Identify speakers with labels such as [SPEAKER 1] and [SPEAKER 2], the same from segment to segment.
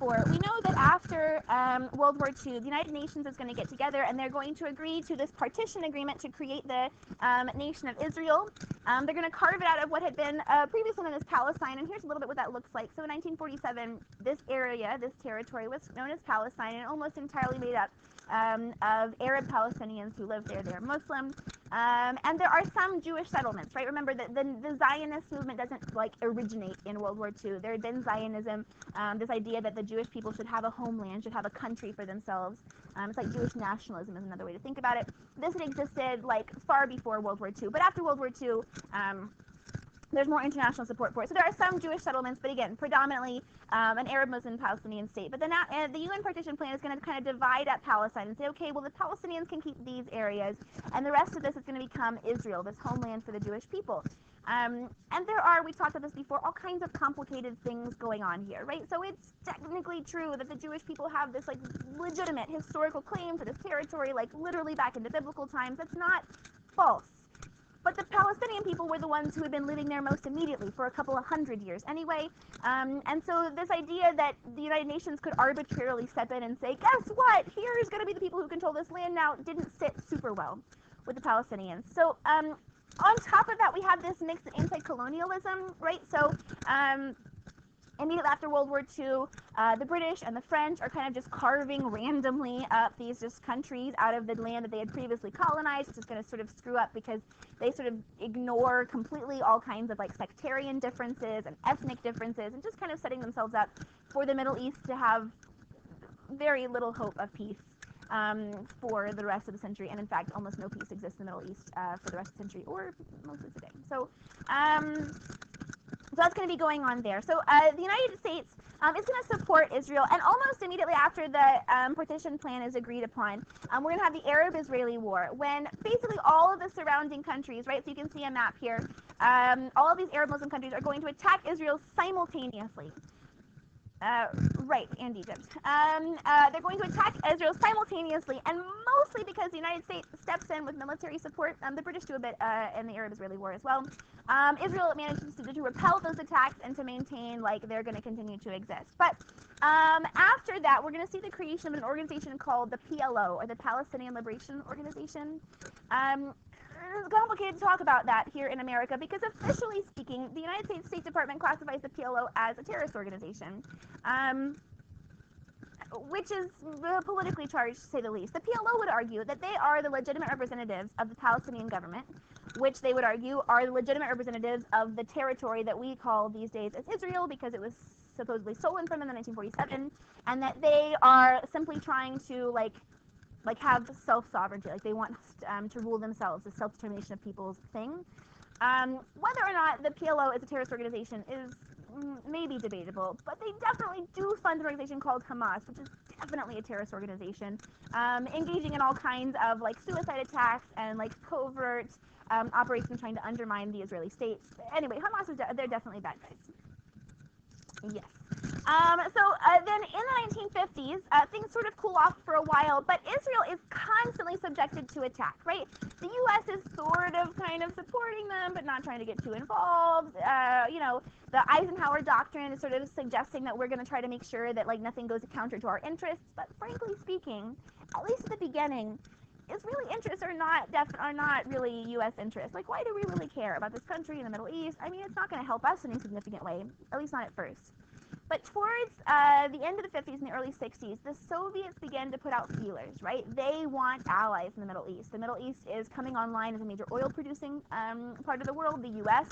[SPEAKER 1] before, we know that after World War II, the United Nations is going to get together and they're going to agree to this partition agreement to create the nation of Israel. They're going to carve it out of what had been previously known as Palestine, and here's a little bit what that looks like. So in 1947, this area, this territory, was known as Palestine, and almost entirely made up of Arab Palestinians who live there. They're Muslim, and there are some Jewish settlements, right? Remember that the Zionist movement doesn't like originate in World War II. There had been Zionism, this idea that the Jewish people should have a homeland, should have a country for themselves. It's like Jewish nationalism is another way to think about it. This had existed like far before World War II, but after World War II, there's more international support for it. So there are some Jewish settlements, but again, predominantly an Arab Muslim Palestinian state. But then the UN partition plan is going to kind of divide up Palestine and say, okay, well, the Palestinians can keep these areas, and the rest of this is going to become Israel, this homeland for the Jewish people. And there are, we talked about this before, all kinds of complicated things going on here, right? So it's technically true that the Jewish people have this like legitimate historical claim to this territory, like literally back into biblical times. That's not false. But the Palestinian people were the ones who had been living there most immediately for a couple of hundred years anyway. And so this idea that the United Nations could arbitrarily step in and say, guess what, here's going to be the people who control this land now, didn't sit super well with the Palestinians. So on top of that, we have this mix of anti-colonialism, right? So immediately after World War II, the British and the French are kind of just carving randomly up these just countries out of the land that they had previously colonized, which is going to sort of screw up because they sort of ignore completely all kinds of like sectarian differences and ethnic differences, and just kind of setting themselves up for the Middle East to have very little hope of peace for the rest of the century. And in fact, almost no peace exists in the Middle East for the rest of the century, or mostly today. So so that's going to be going on there. So the United States is going to support Israel, and almost immediately after the partition plan is agreed upon, we're going to have the Arab-Israeli War, when basically all of the surrounding countries, right, so you can see a map here, all of these Arab Muslim countries are going to attack Israel simultaneously. Right, and Egypt. They're going to attack Israel simultaneously, and mostly because the United States steps in with military support. The British do a bit in the Arab-Israeli War as well. Israel manages to repel those attacks and to maintain, like, they're going to continue to exist. But after that, we're going to see the creation of an organization called the PLO, or the Palestinian Liberation Organization. It's complicated to talk about that here in America because, officially speaking, the United States State Department classifies the PLO as a terrorist organization, which is politically charged, to say the least. The PLO would argue that they are the legitimate representatives of the Palestinian government, which they would argue are the legitimate representatives of the territory that we call these days as Israel, because it was supposedly stolen from them in 1947, and that they are simply trying to, like have self-sovereignty, like they want to rule themselves, the self-determination of people's thing. Whether or not the PLO is a terrorist organization is maybe debatable, but they definitely do fund an organization called Hamas, which is definitely a terrorist organization, engaging in all kinds of like suicide attacks and like covert operations trying to undermine the Israeli state. Anyway, Hamas is they're definitely bad guys. Yes. Then in the 1950s, things sort of cool off for a while, but Israel is constantly subjected to attack, right? The U.S. is sort of kind of supporting them, but not trying to get too involved. You know, the Eisenhower Doctrine is sort of suggesting that we're going to try to make sure that, like, nothing goes counter to our interests, but frankly speaking, at least at the beginning, Israeli interests are not really U.S. interests. Like, why do we really care about this country in the Middle East? I mean, it's not going to help us in any significant way, at least not at first. But towards the end of the 50s and the early 60s, the Soviets began to put out feelers, right? They want allies in the Middle East. The Middle East is coming online as a major oil-producing part of the world. The U.S.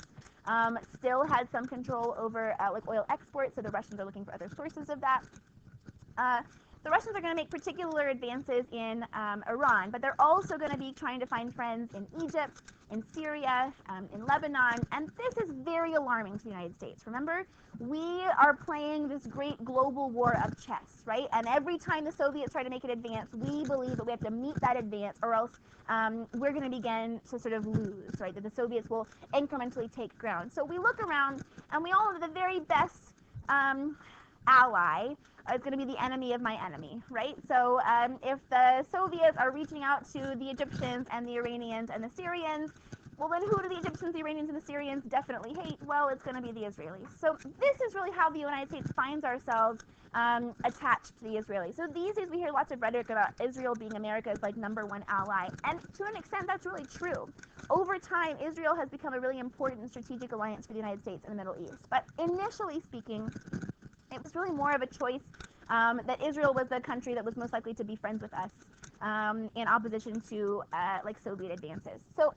[SPEAKER 1] Still has some control over like oil exports, so the Russians are looking for other sources of that. The Russians are going to make particular advances in Iran, but they're also going to be trying to find friends in Egypt, in Syria, in Lebanon, and this is very alarming to the United States. Remember, we are playing this great global war of chess, right? And every time the Soviets try to make an advance, we believe that we have to meet that advance, or else we're going to begin to sort of lose, right? That the Soviets will incrementally take ground. So we look around, and we all know the very best ally is going to be the enemy of my enemy, right? So if the Soviets are reaching out to the Egyptians and the Iranians and the Syrians, Well, then who do the Egyptians, the Iranians, and the Syrians definitely hate? Well, it's going to be the Israelis. So this is really how the United States finds ourselves attached to the Israelis. So these days we hear lots of rhetoric about Israel being America's like #1 ally, and to an extent that's really true. Over time, Israel has become a really important strategic alliance for the United States and the Middle East. But initially speaking, it was really more of a choice that Israel was the country that was most likely to be friends with us in opposition to like Soviet advances. So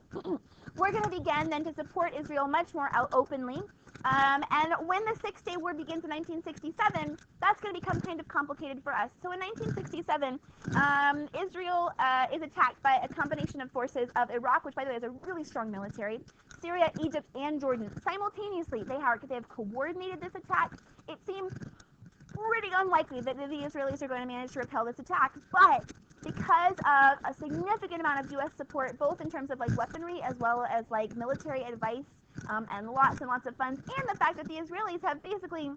[SPEAKER 1] we're going to begin then to support Israel much more openly. And when the Six-Day War begins in 1967, that's going to become kind of complicated for us. So in 1967, Israel is attacked by a combination of forces of Iraq, which by the way is a really strong military, Syria, Egypt, and Jordan. Simultaneously, they have coordinated this attack. It seems pretty unlikely that the Israelis are going to manage to repel this attack, but because of a significant amount of U.S. support, both in terms of like weaponry as well as like military advice and lots of funds, and the fact that the Israelis have basically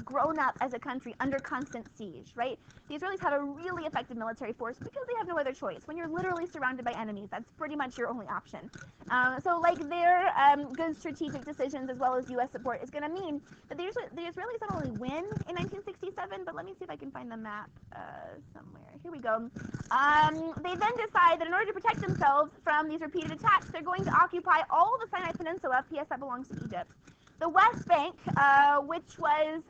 [SPEAKER 1] grown up as a country under constant siege, right? The Israelis have a really effective military force because they have no other choice. When you're literally surrounded by enemies, that's pretty much your only option. So like their good strategic decisions as well as U.S. support is going to mean that the Israelis not only win in 1967, but let me see if I can find the map somewhere. Here we go. They then decide that in order to protect themselves from these repeated attacks, they're going to occupy all the Sinai Peninsula. P.S. that belongs to Egypt. The West Bank, which was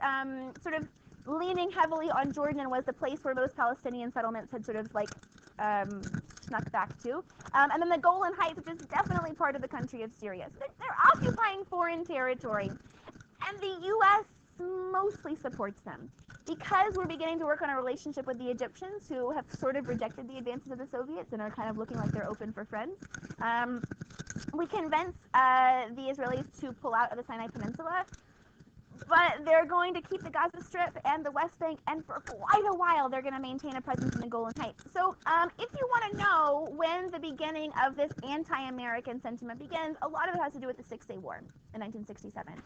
[SPEAKER 1] sort of leaning heavily on Jordan and was the place where most Palestinian settlements had sort of like snuck back to. And then the Golan Heights, which is definitely part of the country of Syria. So they're occupying foreign territory. And the U.S. mostly supports them. Because we're beginning to work on a relationship with the Egyptians, who have sort of rejected the advances of the Soviets and are kind of looking like they're open for friends, we convince the Israelis to pull out of the Sinai Peninsula, but they're going to keep the Gaza Strip and the West Bank, and for quite a while they're going to maintain a presence in the Golan Heights. So if you want to know when the beginning of this anti-American sentiment begins, a lot of it has to do with the Six-Day War in 1967.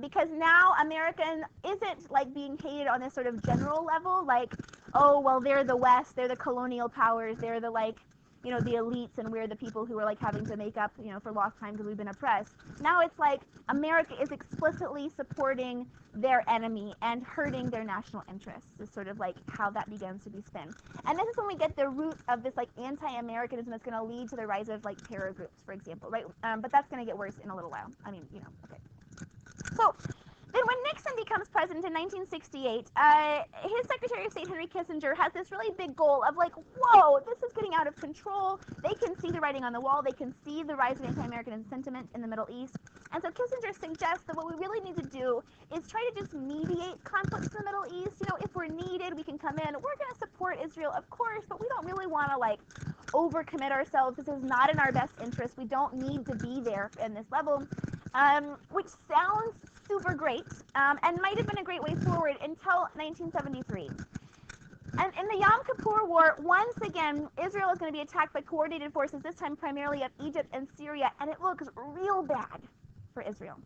[SPEAKER 1] Because now American isn't like being hated on this sort of general level, like, oh, well, they're the West, they're the colonial powers, they're the like, you know, the elites, and we're the people who are like having to make up, you know, for lost time because we've been oppressed. Now it's like America is explicitly supporting their enemy and hurting their national interests, is sort of like how that begins to be spun. And this is when we get the roots of this like anti-Americanism that's going to lead to the rise of like terror groups, for example, right? But that's going to get worse in a little while. I mean, you know, okay. So then when Nixon becomes president in 1968, his Secretary of State, Henry Kissinger, has this really big goal of like, whoa, this is getting out of control. They can see the writing on the wall. They can see the rise of anti-American sentiment in the Middle East. And so Kissinger suggests that what we really need to do is try to just mediate conflicts in the Middle East. You know, if we're needed, we can come in. We're going to support Israel, of course, but we don't really want to like overcommit ourselves. This is not in our best interest. We don't need to be there in this level. Which sounds super great and might have been a great way forward until 1973. And in the Yom Kippur War, once again, Israel is going to be attacked by coordinated forces, this time primarily of Egypt and Syria, and it looks real bad for Israel.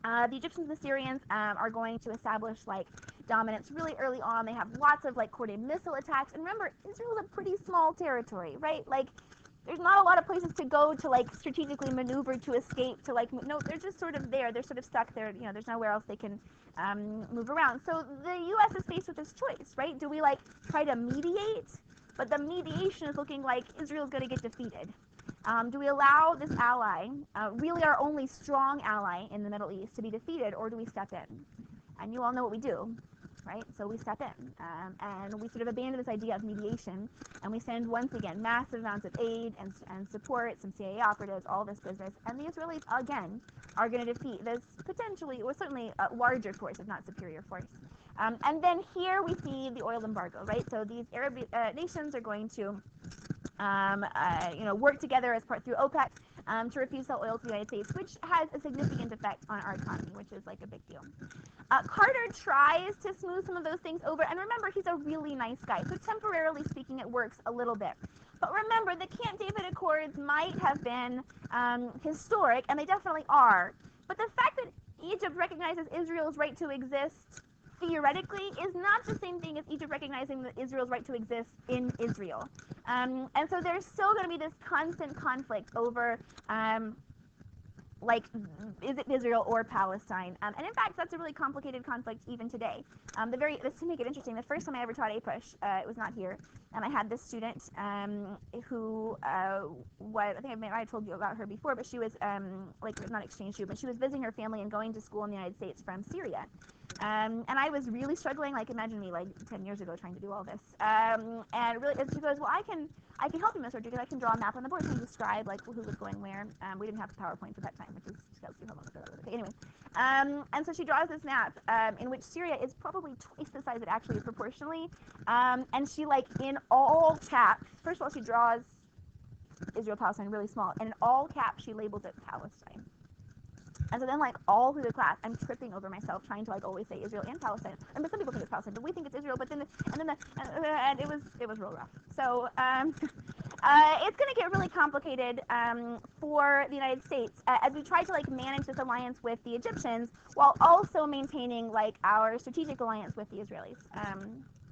[SPEAKER 1] The Egyptians and the Syrians are going to establish like dominance really early on. They have lots of like coordinated missile attacks, and remember, Israel is a pretty small territory, right? Like, there's not a lot of places to go to like strategically maneuver to escape, to like, no, they're just sort of there. They're sort of stuck there. You know, there's nowhere else they can move around. So the U.S. is faced with this choice, right? Do we like try to mediate? But the mediation is looking like Israel's going to get defeated. Do we allow this ally, really our only strong ally in the Middle East, to be defeated, or do we step in? And you all know what we do. Right? So we step in, and we sort of abandon this idea of mediation, and we send, once again, massive amounts of aid and support, some CIA operatives, all this business, and the Israelis, again, are going to defeat this potentially, or certainly a larger force, if not superior force. And then here we see the oil embargo, right? So these Arab nations are going to work together as part through OPEC to refuse sell oil to the United States, which has a significant effect on our economy, which is like a big deal. Carter tries to smooth some of those things over, and remember, he's a really nice guy, so temporarily speaking, it works a little bit. But remember, the Camp David Accords might have been historic, and they definitely are, but the fact that Egypt recognizes Israel's right to exist theoretically is not the same thing as Egypt recognizing that Israel's right to exist in Israel. And so there's still going to be this constant conflict over like, is it Israel or Palestine? And in fact, that's a really complicated conflict even today. This to make it interesting, the first time I ever taught APUSH, it was not here, and I had this student who, I think I might have told you about her before, but she was, like, not exchange student, but she was visiting her family and going to school in the United States from Syria. And I was really struggling, like, imagine me, like, 10 years ago trying to do all this. And really, she goes, well, I can help you, Miss Richard, because I can draw a map on the board and describe, like, who was going where. We didn't have PowerPoint at that time, which is too homework. Okay, anyway. And so she draws this map in which Syria is probably twice the size it actually is proportionally. And she, like, in all caps, first of all, she draws Israel, Palestine really small, and in all caps, she labels it Palestine. And so then, like, all through the class, I'm tripping over myself trying to, like, always say Israel and Palestine. And but some people think it's Palestine, but we think it's Israel. But then, and it was real rough. So it's going to get really complicated for the United States as we try to, like, manage this alliance with the Egyptians while also maintaining, like, our strategic alliance with the Israelis.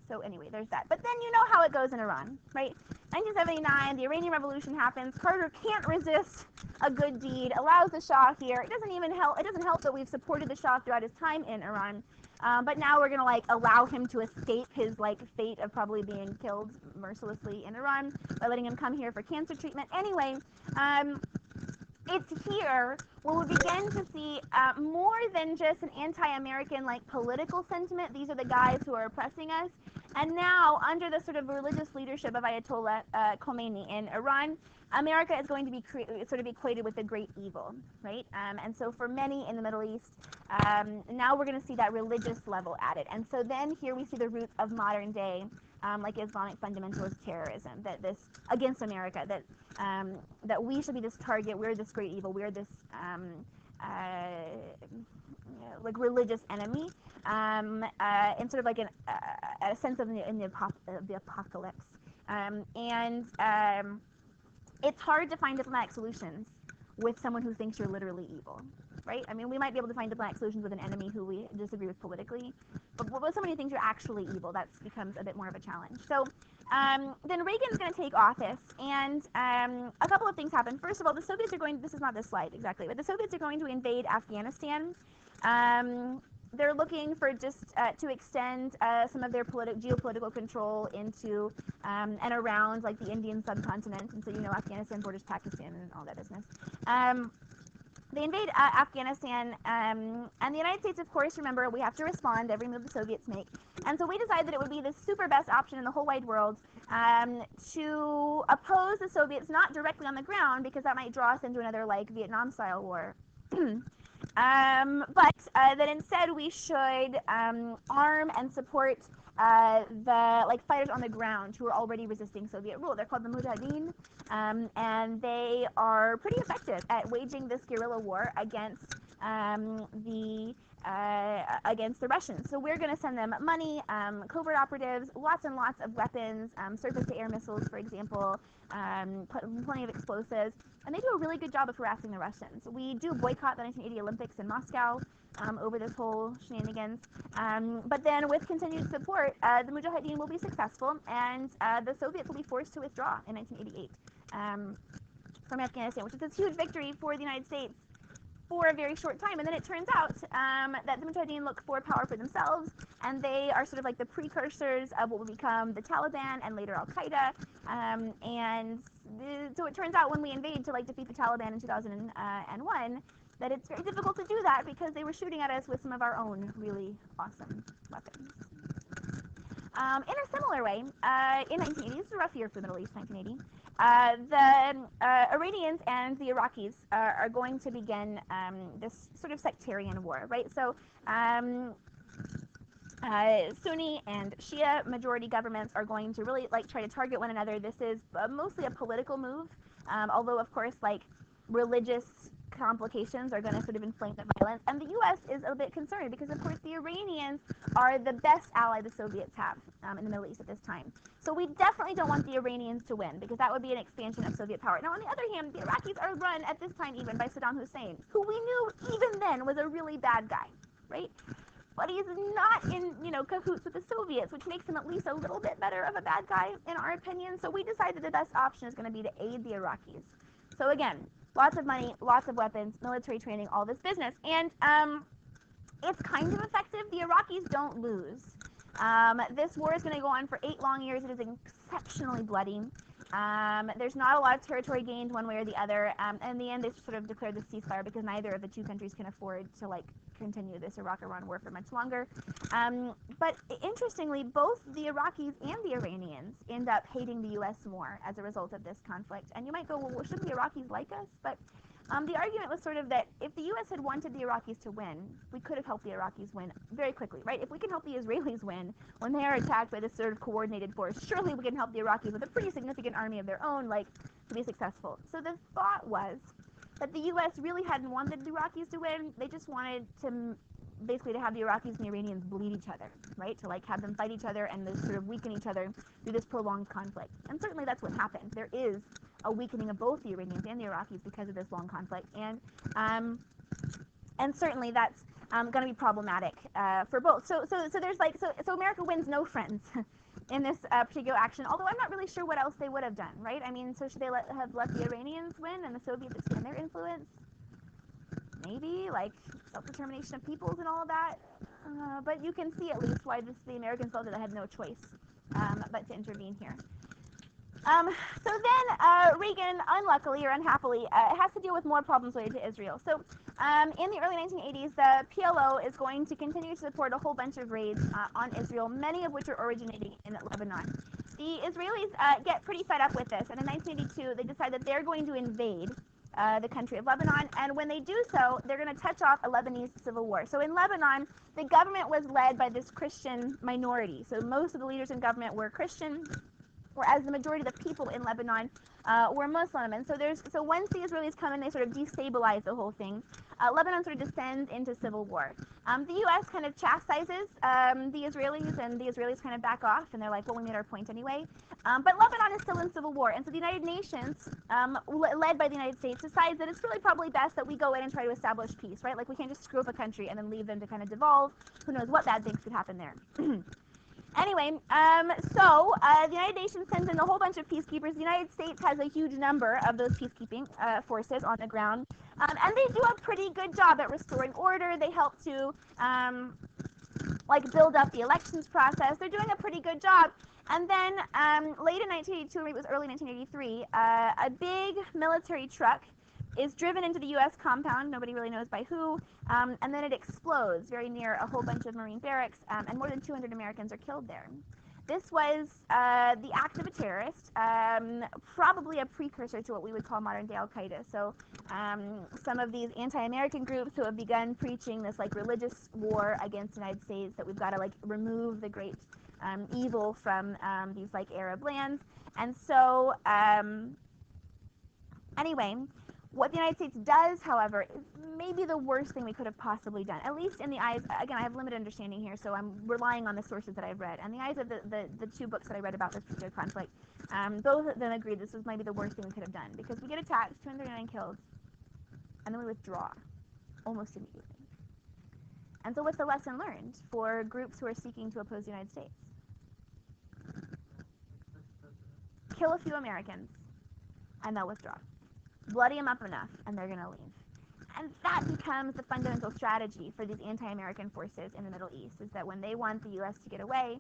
[SPEAKER 1] So anyway, there's that. But then you know how it goes in Iran, right? 1979, the Iranian Revolution happens. Carter can't resist a good deed, allows the Shah here. It doesn't even help. It doesn't help that we've supported the Shah throughout his time in Iran. But now we're gonna, like, allow him to escape his, like, fate of probably being killed mercilessly in Iran by letting him come here for cancer treatment. Anyway, it's here where we begin to see more than just an anti-American, like, political sentiment. These are the guys who are oppressing us. And now, under the sort of religious leadership of Ayatollah Khomeini in Iran, America is going to be sort of equated with the great evil, right? And so for many in the Middle East, now we're going to see that religious level added. And so then here we see the roots of modern day, like Islamic fundamentalist terrorism, that this against America, that we should be this target, we're this great evil, we're this like religious enemy, in sort of like a sense of the apocalypse. And it's hard to find diplomatic solutions with someone who thinks you're literally evil, right? I mean, we might be able to find diplomatic solutions with an enemy who we disagree with politically, but with somebody who thinks you're actually evil, that becomes a bit more of a challenge. So then Reagan's going to take office, and a couple of things happen. First of all, the Soviets are going, this is not this slide exactly, but the Soviets are going to invade Afghanistan. They're looking for just to extend some of their geopolitical control into and around, like, the Indian subcontinent, and so, you know, Afghanistan borders Pakistan and all that business. They invade Afghanistan, and the United States, of course, remember, we have to respond to every move the Soviets make. And so we decided that it would be the super best option in the whole wide world to oppose the Soviets, not directly on the ground, because that might draw us into another, like, Vietnam-style war. But that instead we should arm and support the, like, fighters on the ground who are already resisting Soviet rule. They're called the Mujahideen, and they are pretty effective at waging this guerrilla war against the Russians. So we're going to send them money, covert operatives, lots and lots of weapons, surface-to-air missiles, for example, plenty of explosives, and they do a really good job of harassing the Russians. We do boycott the 1980 Olympics in Moscow over this whole shenanigans, but then with continued support, the Mujahideen will be successful, and the Soviets will be forced to withdraw in 1988 from Afghanistan, which is this huge victory for the United States for a very short time. And then it turns out that the Mujahideen look for power for themselves, and they are sort of like the precursors of what will become the Taliban and later Al-Qaeda. So it turns out when we invade to, like, defeat the Taliban in 2001, that it's very difficult to do that because they were shooting at us with some of our own really awesome weapons. In a similar way, in 1980, this is a rough year for the Middle East, 1980, the Iranians and the Iraqis are going to begin this sort of sectarian war, right? So Sunni and Shia majority governments are going to really, like, try to target one another. This is mostly a political move, although, of course, like, religious complications are going to sort of inflame the violence. And the U.S. is a bit concerned because, of course, the Iranians are the best ally the Soviets have in the Middle East at this time. So we definitely don't want the Iranians to win, because that would be an expansion of Soviet power. Now, on the other hand, the Iraqis are run at this time even by Saddam Hussein, who we knew even then was a really bad guy, right? but he's not in, cahoots with the Soviets, which makes him at least a little bit better of a bad guy, in our opinion. So we decided the best option is going to be to aid the Iraqis. So again, lots of money, lots of weapons, military training, all this business. And it's kind of effective. The Iraqis don't lose. This war is going to go on for 8 long years. It is exceptionally bloody. There's not a lot of territory gained one way or the other. In the end, they sort of declared the ceasefire because neither of the two countries can afford to continue this Iraq-Iran war for much longer. But interestingly, both the Iraqis and the Iranians end up hating the U.S. more as a result of this conflict. And you might go, well, shouldn't the Iraqis like us? But the argument was sort of that if the U.S. had wanted the Iraqis to win, we could have helped the Iraqis win very quickly, right? If we can help the Israelis win when they are attacked by this sort of coordinated force, surely we can help the Iraqis with a pretty significant army of their own, to be successful. So the thought was that the U.S. really hadn't wanted the Iraqis to win. They just wanted to basically to have the Iraqis and the Iranians bleed each other, right? To have them fight each other and sort of weaken each other through this prolonged conflict. And certainly that's what happened. There is a weakening of both the Iranians and the Iraqis because of this long conflict, and certainly that's going to be problematic for both. So there's so America wins no friends in this particular action. Although I'm not really sure what else they would have done, right? I mean, so should they have let the Iranians win and the Soviets expand their influence? Maybe self-determination of peoples and all of that. But you can see at least why the Americans felt that they had no choice but to intervene here. So then Reagan, unluckily or unhappily, has to deal with more problems related to Israel. So in the early 1980s, the PLO is going to continue to support a whole bunch of raids on Israel, many of which are originating in Lebanon. The Israelis get pretty fed up with this, and in 1982, they decide that they're going to invade the country of Lebanon, and when they do so, they're going to touch off a Lebanese civil war. So in Lebanon, the government was led by this Christian minority. So most of the leaders in government were Christian, whereas the majority of the people in Lebanon were Muslim. And so once the Israelis come in, they sort of destabilize the whole thing. Lebanon sort of descends into civil war. The U.S. kind of chastises the Israelis, and the Israelis kind of back off, and they're like, well, we made our point anyway. But Lebanon is still in civil war, and so the United Nations, led by the United States, decides that it's really probably best that we go in and try to establish peace, right? We can't just screw up a country and then leave them to kind of devolve. Who knows what bad things could happen there. Anyway, so the United Nations sends in a whole bunch of peacekeepers. The United States has a huge number of those peacekeeping forces on the ground, and they do a pretty good job at restoring order. They help to build up the elections process. They're doing a pretty good job. And then late in 1982, or it was early 1983, a big military truck is driven into the U.S. compound, nobody really knows by who, and then it explodes very near a whole bunch of Marine barracks, and more than 200 Americans are killed there. This was the act of a terrorist, probably a precursor to what we would call modern-day Al-Qaeda. So some of these anti-American groups who have begun preaching this religious war against the United States, that we've got to remove the great evil from these Arab lands. And so anyway, what the United States does, however, is maybe the worst thing we could have possibly done, at least in the eyes, again, I have limited understanding here, so I'm relying on the sources that I've read. And the eyes of the 2 books that I read about this particular conflict, both of them agreed this was maybe the worst thing we could have done, because we get attacked, 239 killed, and then we withdraw almost immediately. And so what's the lesson learned for groups who are seeking to oppose the United States? Kill a few Americans, and they'll withdraw. Bloody them up enough, and they're going to leave. And that becomes the fundamental strategy for these anti-American forces in the Middle East, is that when they want the U.S. to get away,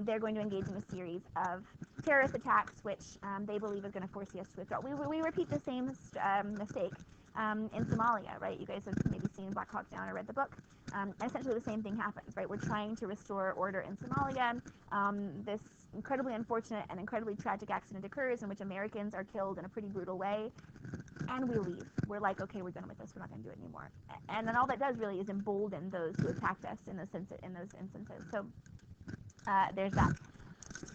[SPEAKER 1] they're going to engage in a series of terrorist attacks, which they believe is going to force the U.S. to withdraw. We repeat the same mistake in Somalia, right? You guys have maybe seen Black Hawk Down or read the book. And essentially the same thing happens, right? We're trying to restore order in Somalia. This incredibly unfortunate and incredibly tragic accident occurs in which Americans are killed in a pretty brutal way, and we leave. We're like, okay, we're done with this. We're not going to do it anymore. And then all that does really is embolden those who attacked us in those instances. So there's that.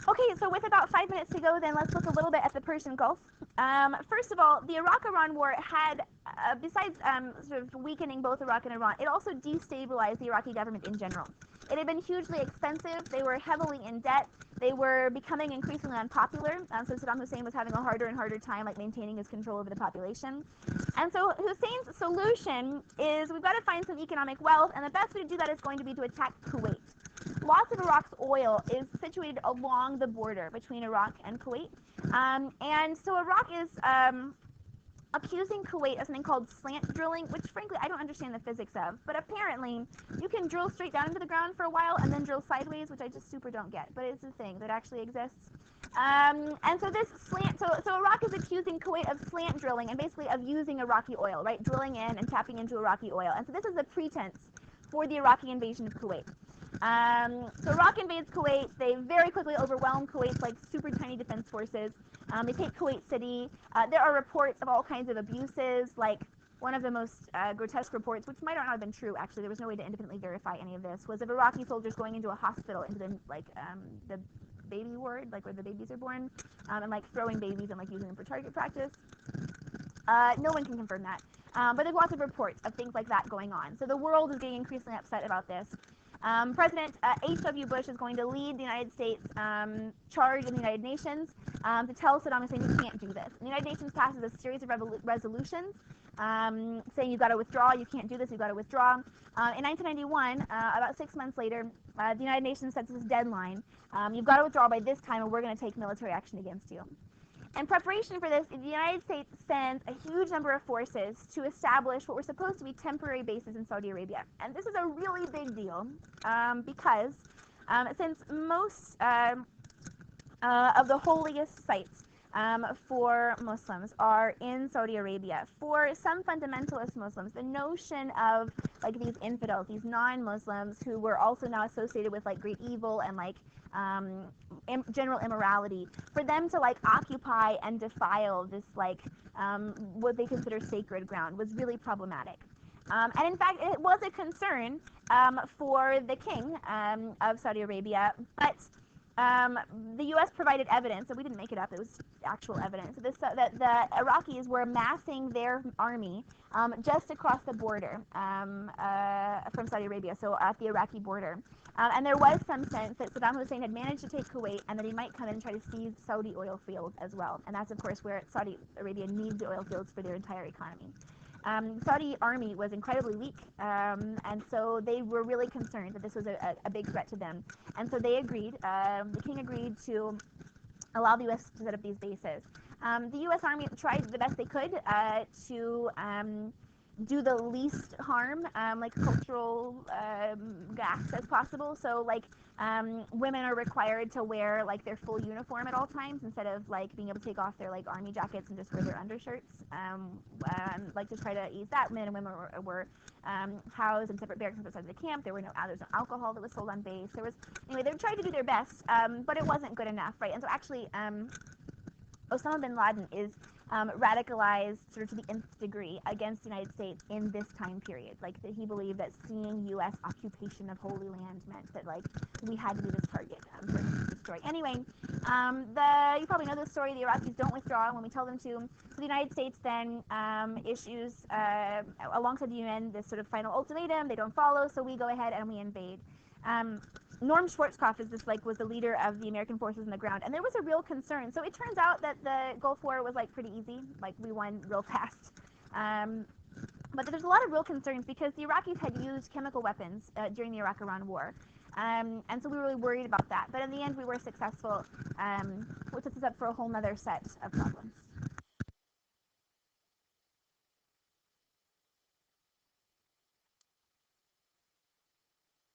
[SPEAKER 1] Okay, so with about 5 minutes to go, then let's look a little bit at the Persian Gulf. First of all, the Iraq-Iran war had, besides sort of weakening both Iraq and Iran, it also destabilized the Iraqi government in general. It had been hugely expensive. They were heavily in debt. They were becoming increasingly unpopular. So Saddam Hussein was having a harder and harder time like maintaining his control over the population. And so Hussein's solution is we've got to find some economic wealth, and the best way to do that is going to be to attack Kuwait. Lots of Iraq's oil is situated along the border between Iraq and Kuwait. And so Iraq is accusing Kuwait of something called slant drilling, which frankly I don't understand the physics of, but apparently you can drill straight down into the ground for a while and then drill sideways, which I just super don't get, but it's a thing that actually exists. And so this slant, so Iraq is accusing Kuwait of slant drilling and basically of using Iraqi oil, right, drilling in and tapping into Iraqi oil. And so this is a pretense for the Iraqi invasion of Kuwait. So Iraq invades Kuwait. They very quickly overwhelm Kuwait's like super tiny defense forces. They take Kuwait City. There are reports of all kinds of abuses, like one of the most grotesque reports, which might not have been true actually, there was no way to independently verify any of this, was of Iraqi soldiers going into a hospital, into the the baby ward, like where the babies are born, and like throwing babies and like using them for target practice. No one can confirm that. But there's lots of reports of things like that going on. So the world is getting increasingly upset about this. President H.W. Bush is going to lead the United States charge in the United Nations to tell Saddam Hussein he can't do this. The United Nations passes a series of resolutions saying you've got to withdraw, you can't do this, you've got to withdraw. In 1991, about 6 months later, the United Nations sets this deadline. You've got to withdraw by this time or we're going to take military action against you. In preparation for this, the United States sends a huge number of forces to establish what were supposed to be temporary bases in Saudi Arabia. And this is a really big deal because since most of the holiest sites for Muslims are in Saudi Arabia, for some fundamentalist Muslims, the notion of like these infidels, these non-Muslims who were also now associated with like great evil and like general immorality, for them to like occupy and defile this like what they consider sacred ground was really problematic. And in fact, it was a concern for the king of Saudi Arabia, but the U.S. provided evidence, and we didn't make it up, it was actual evidence, that the Iraqis were amassing their army just across the border from Saudi Arabia, so at the Iraqi border. And there was some sense that Saddam Hussein had managed to take Kuwait and that he might come in and try to seize Saudi oil fields as well. And that's, of course, where Saudi Arabia needs the oil fields for their entire economy. Saudi army was incredibly weak, and so they were really concerned that this was a big threat to them. And so they agreed, the king agreed to allow the U.S. to set up these bases. The U.S. Army tried the best they could to do the least harm, like cultural gaps as possible. So like women are required to wear like their full uniform at all times instead of like being able to take off their like army jackets and just wear their undershirts. Like to try to ease that, men and women were housed in separate barracks outside the camp. There's no alcohol that was sold on base. Anyway, they tried to do their best, but it wasn't good enough, right? And so actually, Osama bin Laden is radicalized sort of to the nth degree against the United States in this time period. Like that he believed that seeing U.S. occupation of Holy Land meant that like we had to be this target for him to destroy. Anyway, you probably know this story. The Iraqis don't withdraw when we tell them to. So the United States then issues alongside the UN this sort of final ultimatum. They don't follow, so we go ahead and we invade. Norm Schwarzkopf was the leader of the American forces on the ground, and there was a real concern. So it turns out that the Gulf War was like pretty easy, like we won real fast. But there's a lot of real concerns because the Iraqis had used chemical weapons during the Iraq-Iran War. And so we were really worried about that. But in the end, we were successful, which sets us up for a whole other set of problems.